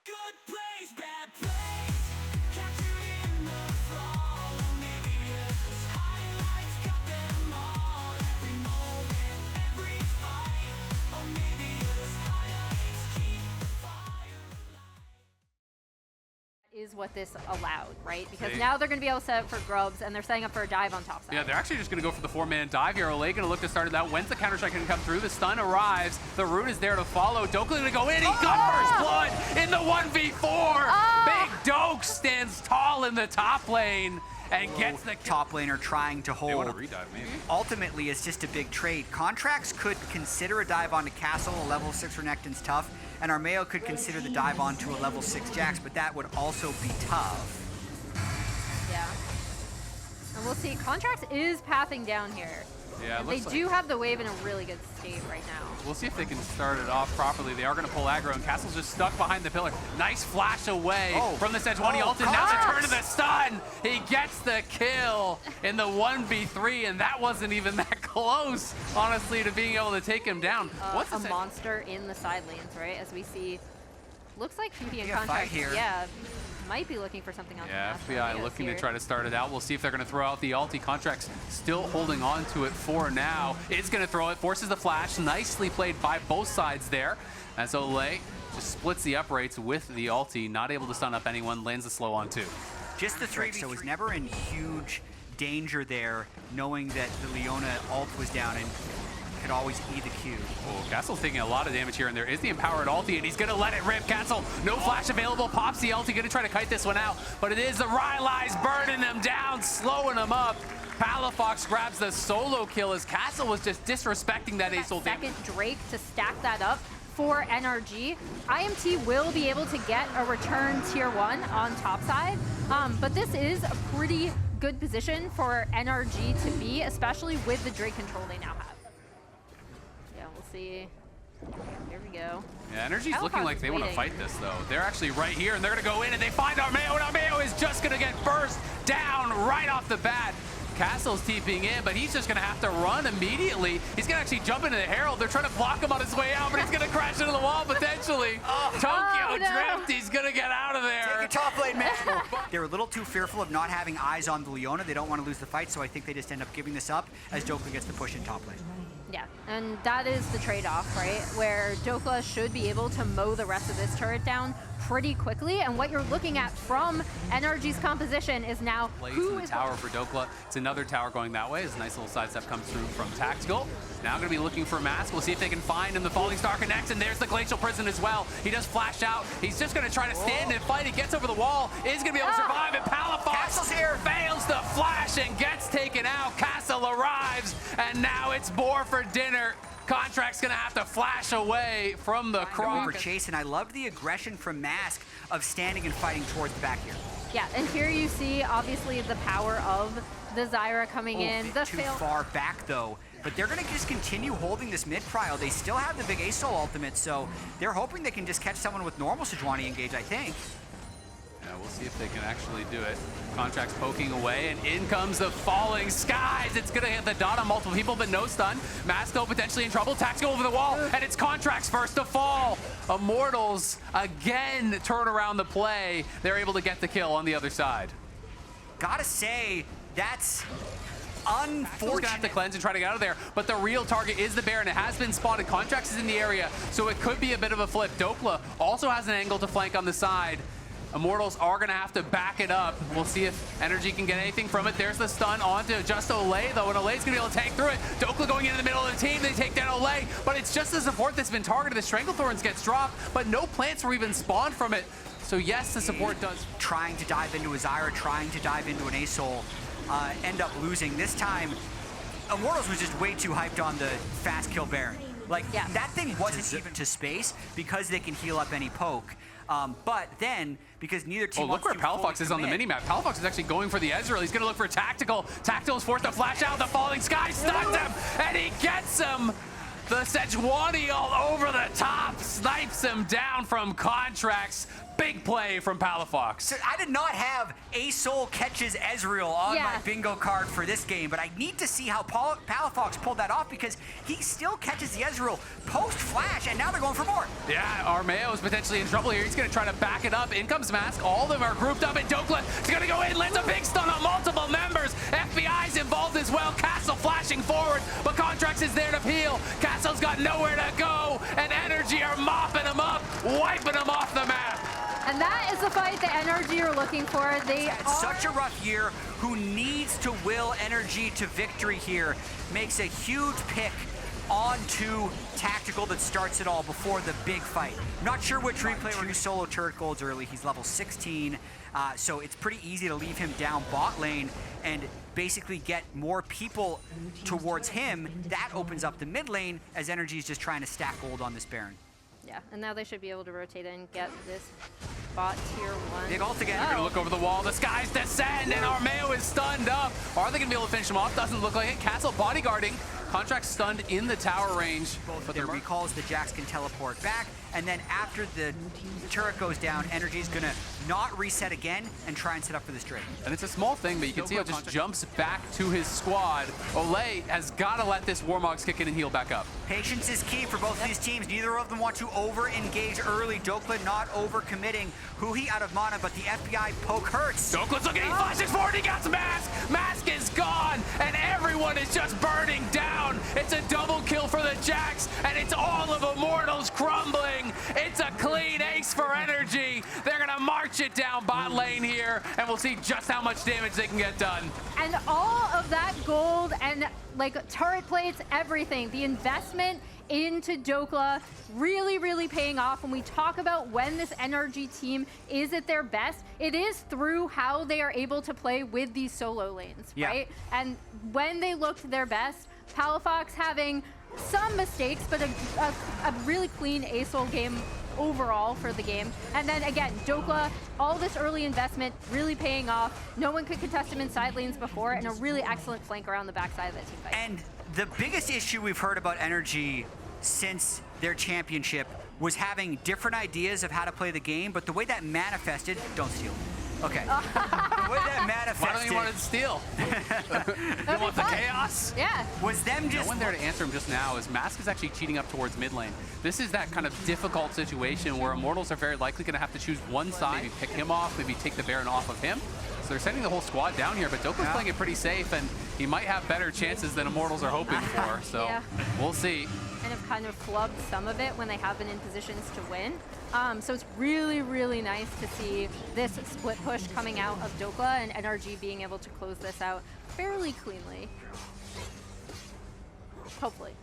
Good plays, bad plays, capturing the fall. Omivia's highlights got them all. Every moment, every fight. Omivia's highlights keep the fire alive. Is what this allowed, right? Because now they're going to be able to set up for grubs, and they're setting up for a dive on top side. Yeah, they're actually just going to go for the 4-man dive here. Olay going to look to start it out. When's the counter-strike going to come through? The stun arrives. The rune is there to follow. Doka going to go in. He got first blood in the 1v4. Big Doke stands tall in the top lane and gets the top laner trying to hold. They want to redive, maybe. Ultimately, it's just a big trade. Contracts could consider a dive onto Castle, a level 6 Renekton's tough, and Armeo could consider the dive onto a level 6 Jax, but that would also be tough. Yeah. And we'll see. Contracts is pathing down here. Yeah, And they do have the wave in a really good state right now. We'll see if they can start it off properly. They are going to pull aggro, and Castle's just stuck behind the pillar. Nice flash away from the Sejuani ult, and now the turn to the stun. He gets the kill in the 1v3, and that wasn't even that close, honestly, to being able to take him down. What's a monster in the side lanes, right? As we see, looks like PP and Contracts, might be looking for something on yeah, the FBI looking to try to start it out. We'll see if they're going to throw out the ulti. Contracts still holding on to it for now. It's going to throw it, forces the flash. Nicely played by both sides there. As Olay just splits the uprates with the ulti, not able to stun up anyone, lands the slow on 2. Just the 3, so was never in huge danger there, knowing that the Leona ult was down and could always E the Q. Oh, Castle's taking a lot of damage here, and there is the empowered ulti, and he's going to let it rip. Castle, no flash available, pops the ulti, going to try to kite this one out, but it is the Rylai's burning him down, slowing him up. Palafox grabs the solo kill as Castle was just disrespecting that ace ult. Second Drake to stack that up for NRG. IMT will be able to get a return tier 1 on top side, but this is a pretty good position for NRG to be, especially with the Drake control they now have. See. Here we go. Yeah, NRG's looking like they want to fight this, though. They're actually right here, and they're going to go in, and they find Armeo, and Armeo is just going to get burst down right off the bat. Castle's TPing in, but he's just going to have to run immediately. He's going to actually jump into the Herald. They're trying to block him on his way out, but he's going to crash into the wall, potentially. Tokyo Drift, he's going to get out of there. Take a top lane, man. They're a little too fearful of not having eyes on the Leona. They don't want to lose the fight, so I think they just end up giving this up as Doka gets the push in top lane. Yeah, and that is the trade-off, right? Where Doka should be able to mow the rest of this turret down pretty quickly, and what you're looking at from NRG's composition is now who is tower for Dokla. It's another tower going that way as a nice little sidestep comes through from Tactical. Now going to be looking for Mask. We'll see if they can find him. The Falling Star connects, and there's the Glacial Prison as well. He does flash out. He's just going to try to stand and fight. He gets over the wall. Is going to be able to survive, and Palafox fails the flash and gets taken out. Castle arrives, and now it's more for dinner. Contract's gonna have to flash away from the croc. Chase, and I love the aggression from Mask of standing and fighting towards the back here. Yeah, and here you see obviously the power of the Zyra coming in. The too far back though, but they're gonna just continue holding this mid prio. They still have the big Ace ultimate, so they're hoping they can just catch someone with normal Sejuani engage, I think. Yeah, we'll see if they can actually do it. Contract's poking away, and in comes the Falling Skies. It's gonna hit the dot on multiple people, but no stun. Masto potentially in trouble. Tactical over the wall, and it's Contract's first to fall. Immortals again turn around the play. They're able to get the kill on the other side. Gotta say, that's unfortunate. Gonna have to cleanse and try to get out of there, but the real target is the Baron. It has been spotted. Contracts is in the area, so it could be a bit of a flip. Dokla also has an angle to flank on the side. Immortals are going to have to back it up. We'll see if NRG can get anything from it. There's the stun onto just Olay, though, and Olay's going to be able to tank through it. Dokla going into the middle of the team. They take down Olay, but it's just the support that's been targeted. The Stranglethorns gets dropped, but no plants were even spawned from it. So yes, the support does. Trying to dive into a Zyra, trying to dive into an Ace-Ul, end up losing. This time, Immortals was just way too hyped on the fast kill Baron. Like, that thing wasn't even to space because they can heal up any poke. But then, because neither team look where Palafox is on the minimap. Palafox is actually going for the Ezreal. He's going to look for Tactical. Tactical is forced to flash out. The Falling Sky stuns him, and he gets him. The Sejuani all over the top, snipes him down from Contracts. Big play from Palafox. So I did not have A Soul catches Ezreal on my bingo card for this game, but I need to see how Palafox pulled that off because he still catches the Ezreal post-flash, and now they're going for more. Yeah, Armeo is potentially in trouble here. He's going to try to back it up. In comes Mask. All of them are grouped up, and Dokla is going to go in, lands a big stun on multiple members. FBI's involved as well. Castle flashing forward, but Contracts is there to peel. Castle's got nowhere to go, and NRG are mopping him up, wiping him off the map. And that is the fight that NRG are looking for. They are such a rough year. Who needs to will NRG to victory here makes a huge pick onto Tactical that starts it all before the big fight. Not sure which replay. 2 solo turret golds early. He's level 16, so it's pretty easy to leave him down bot lane and basically get more people towards him. That opens up the mid lane as NRG is just trying to stack gold on this Baron. Yeah, and now they should be able to rotate and get this bot tier 1. Big ult again. They're gonna look over the wall. The skies descend, and Armeo is stunned up. Are they gonna be able to finish him off? Doesn't look like it. Castle bodyguarding. Contract stunned in the tower range. But the recalls, the Jax can teleport back, and then after the turret goes down, NRG's gonna not reset again and try and set up for this Drake. And it's a small thing, but you can see how it just jumps back to his squad. Olay has got to let this Warmogs kick in and heal back up. Patience is key for both these teams. Neither of them want to over-engage early. Dokla not over-committing. Huhi out of mana, but the FBI poke hurts. Dokla's looking, he flashes forward, he got Mask! Mask is gone, and everyone is just burning down. It's a double kill for the Jax, and it's all of Immortals crumbling. It's a clean ace for NRG. They're gonna march it down bot lane here, and we'll see just how much damage they can get done. And all of that gold and like turret plates, everything, the investment into Dokla really, really paying off. When we talk about when this NRG team is at their best, it is through how they are able to play with these solo lanes, right? And when they looked their best, Palafox having some mistakes, but a really clean A-Soul game overall for the game. And then again, Dokla, all this early investment really paying off. No one could contest him in side lanes before, and a really excellent flank around the backside of that team fight. And the biggest issue we've heard about NRG since their championship was having different ideas of how to play the game, but the way that manifested, don't steal. Okay. The way that manifested. Why don't you want to steal? You want the chaos? Yeah. Was them just. No one there to answer him just now as Mask is actually cheating up towards mid lane. This is that kind of difficult situation where Immortals are very likely going to have to choose one side, maybe pick him off, maybe take the Baron off of him. So they're sending the whole squad down here, but Dokla's playing it pretty safe, and he might have better chances than Immortals are hoping for. So we'll see. And have kind of flubbed some of it when they have been in positions to win. So it's really, really nice to see this split push coming out of Dokla and NRG being able to close this out fairly cleanly. Hopefully.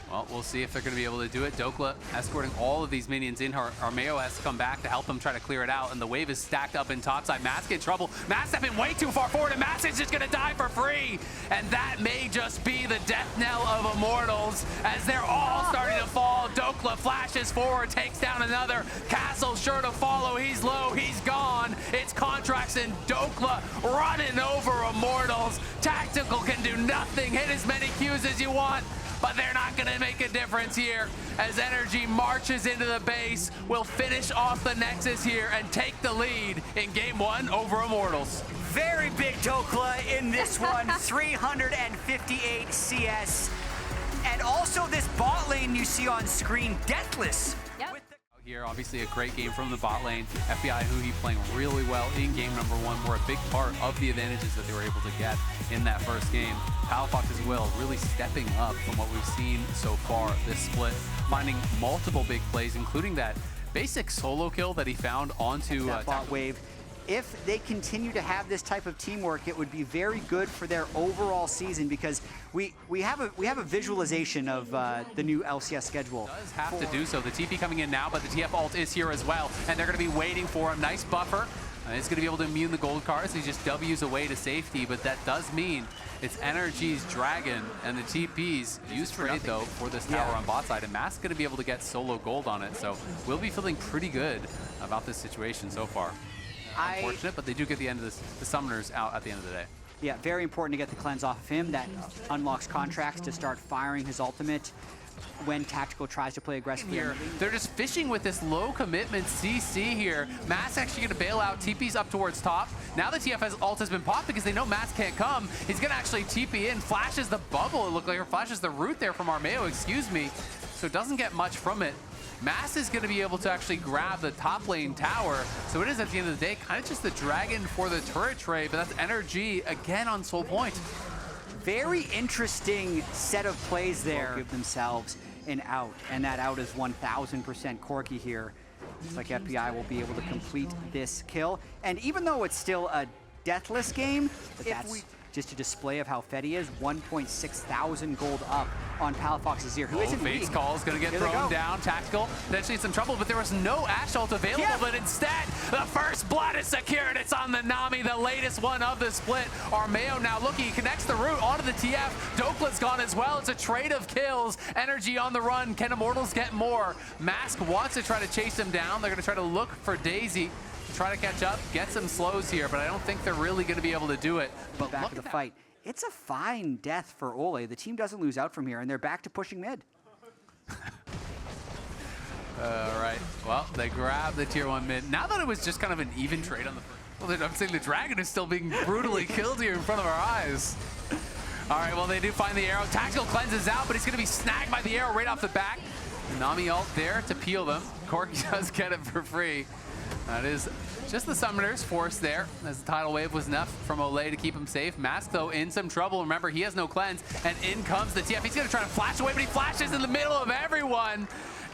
Well, we'll see if they're going to be able to do it. Dokla escorting all of these minions in. Armeo has to come back to help him try to clear it out, and the wave is stacked up in topside. Mask in trouble. Mask stepping way too far forward, and Mask is just going to die for free. And that may just be the death knell of Immortals as they're all starting to fall. Dokla flashes forward, takes down another. Castle sure to follow. He's low, he's gone. It's Contracts and Dokla running over Immortals. Tactical can do nothing. Hit as many Qs as you want, but they're not going to make a difference here as NRG marches into the base. Will finish off the Nexus here and take the lead in game 1 over Immortals. Very big Dokla in this one, 358 CS. And also this bot lane you see on screen, Deathless. Yep. Here, obviously a great game from the bot lane. FBI Huhi playing really well in game number 1 were a big part of the advantages that they were able to get in that first game. Palafox as well, really stepping up from what we've seen so far this split, finding multiple big plays, including that basic solo kill that he found onto that bot wave. If they continue to have this type of teamwork, it would be very good for their overall season because we have a visualization of the new LCS schedule. Does have to do so. The TP coming in now, but the TF ult is here as well, and they're going to be waiting for a nice buffer. It's going to be able to immune the gold cards. He just W's away to safety, but that does mean it's NRG's Dragon and the TP's used for it though for this tower on bot side, and Mask's going to be able to get solo gold on it. So we'll be feeling pretty good about this situation so far. Unfortunate, but they do get the end of this, the summoners out at the end of the day. Yeah, very important to get the cleanse off of him. That unlocks contracts to start firing his ultimate when Tactical tries to play aggressively. Here, they're just fishing with this low commitment CC here. Mask actually gonna bail out, TP's up towards top. Now the TF's ult has been popped because they know Mask can't come. He's gonna actually TP in, flashes the bubble, it looked like, or flashes the root there from Armeo, excuse me. So it doesn't get much from it. Mass is going to be able to actually grab the top lane tower. So it is, at the end of the day, kind of just the dragon for the turret trade, but that's NRG again on Soul Point. Very interesting set of plays there. Give themselves an out, and that out is 1000% Corki here. Looks like FPI will be able to complete this kill. And even though it's still a deathless game, but that's just a display of how Fetty is. 1,600 gold up on Palafox's Ear, who isn't Fate's weak. Call is going to get thrown down. Tactical potentially in some trouble, but there was no Ashe ult available. Yeah. But instead, the first blood is secured. It's on the Nami, the latest one of the split. Armeo now looking, he connects the root onto the TF. Dokla's gone as well. It's a trade of kills. Energy on the run. Can Immortals get more? Mask wants to try to chase him down. They're going to try to look for Daisy. Try to catch up, get some slows here, but I don't think they're really going to be able to do it. But Back of the fight. It's a fine death for Ole. The team doesn't lose out from here, and they're back to pushing mid. All right, well, they grab the tier 1 mid. Now that it was just kind of an even trade on the first, well, I'm saying the dragon is still being brutally killed here in front of our eyes. All right, well, they do find the arrow. Tactical cleanses out, but he's going to be snagged by the arrow right off the back. Nami ult there to peel them. Corki does get it for free. That is just the Summoner's force there, as the tidal wave was enough from Ole to keep him safe. Mask, though, in some trouble. Remember, he has no cleanse, and in comes the TF. He's going to try to flash away, but he flashes in the middle of everyone.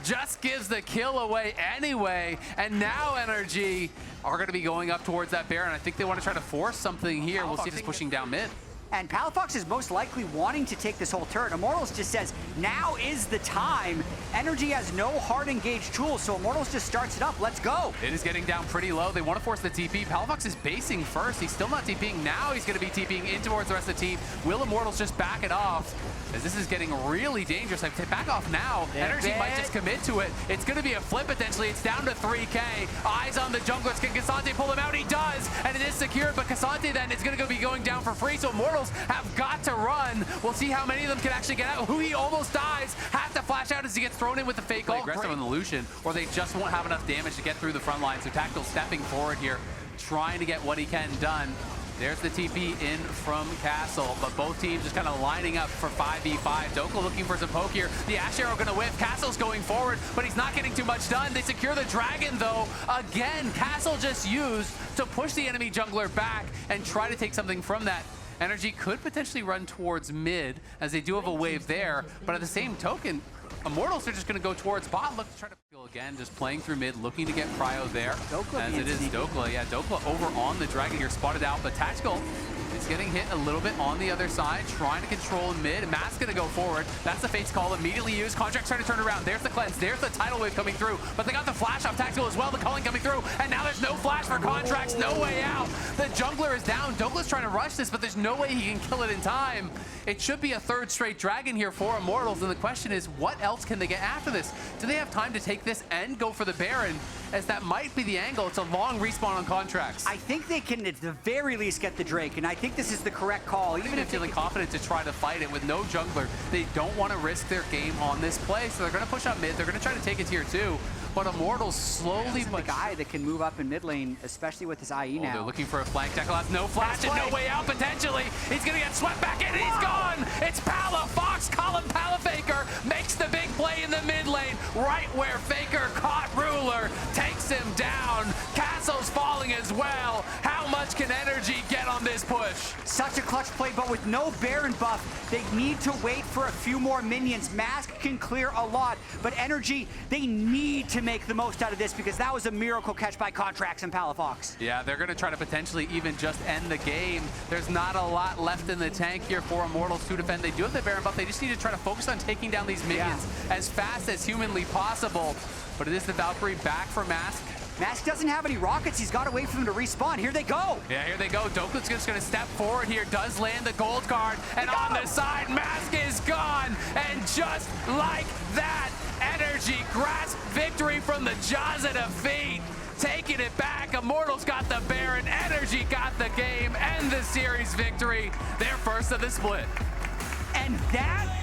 Just gives the kill away anyway, and now NRG are going to be going up towards that Baron. I think they want to try to force something here. We'll see if he's pushing down mid. And Palafox is most likely wanting to take this whole turret. Immortals just says, now is the time. Energy has no hard engaged tools, so Immortals just starts it up. Let's go. It is getting down pretty low. They want to force the TP. Palafox is basing first. He's still not TPing. Now he's going to be TPing in towards the rest of the team. Will Immortals just back it off? As this is getting really dangerous. I back off now. Energy might just commit to it. It's going to be a flip potentially. It's down to 3K. Eyes on the junglers. Can Cassante pull him out? He does, and it is secured, but Cassante then is going to be going down for free, so Immortals have got to run. We'll see how many of them can actually get out. Who he almost dies. Have to flash out as he gets thrown in with the fake ult. Aggressive on the Lucian, or they just won't have enough damage to get through the front line. So Tactical stepping forward here, trying to get what he can done. There's the TP in from Castle, but both teams just kind of lining up for 5v5. Dokla looking for some poke here. The Ashe Arrow gonna whiff. Castle's going forward, but he's not getting too much done. They secure the dragon though. Again, Castle just used to push the enemy jungler back and try to take something from that. NRG could potentially run towards mid, as they do have a wave there, but at the same token, Immortals are just going to go towards bot. Look to try to kill again, just playing through mid, looking to get Cryo there. Dokla as it is Dokla. Yeah, Dokla over on the dragon here, spotted out, but Tactical is getting hit a little bit on the other side, trying to control mid. Matt's going to go forward. That's the Fate's Call, immediately used. Contract's trying to turn around. There's the cleanse. There's the tidal wave coming through, but they got the flash off Tactical as well, the calling coming through, and now there's no flash for Contracts, no way out. The jungler is down. Dokla's trying to rush this, but there's no way he can kill it in time. It should be a third straight dragon here for Immortals, and the question is, what else can they get after this? Do they have time to take this and go for the Baron, as that might be the angle? It's a long respawn on Contracts. I think they can, at the very least, get the Drake, and I think this is the correct call. Even if feeling confident to try to fight it with no jungler, they don't want to risk their game on this play, so they're going to push up mid. They're going to try to take it tier 2, but Immortals slowly... the guy that can move up in mid lane, especially with his IE now. They're looking for a flank. Tackle has no flash and no way out potentially. He's going to get swept back in, and he's gone! It's Palafox. Colin Palafaker makes the big play in the mid lane, right where Faker caught Ruler, takes him down. Castle's falling as well. How much can NRG get on this push? Such a clutch play, but with no Baron buff, they need to wait for a few more minions. Mask can clear a lot, but NRG, they need to make the most out of this, because that was a miracle catch by Contracts and Palafox. Yeah, they're going to try to potentially even just end the game. There's not a lot left in the tank here for Immortals to defend. They do have the Baron buff. They just need to try to focus on taking down these minions as fast as humanly possible. But it is the Valkyrie back for Mask. Mask doesn't have any rockets. He's got to wait for them to respawn. Here they go. Yeah, here they go. Dokla's just going to step forward here. Does land the gold card. And on the side, Mask is gone. And just like that, NRG grasps victory from the jaws of defeat. taking it back. Immortals got the Baron, NRG got the game and the series victory. Their first of the split. And that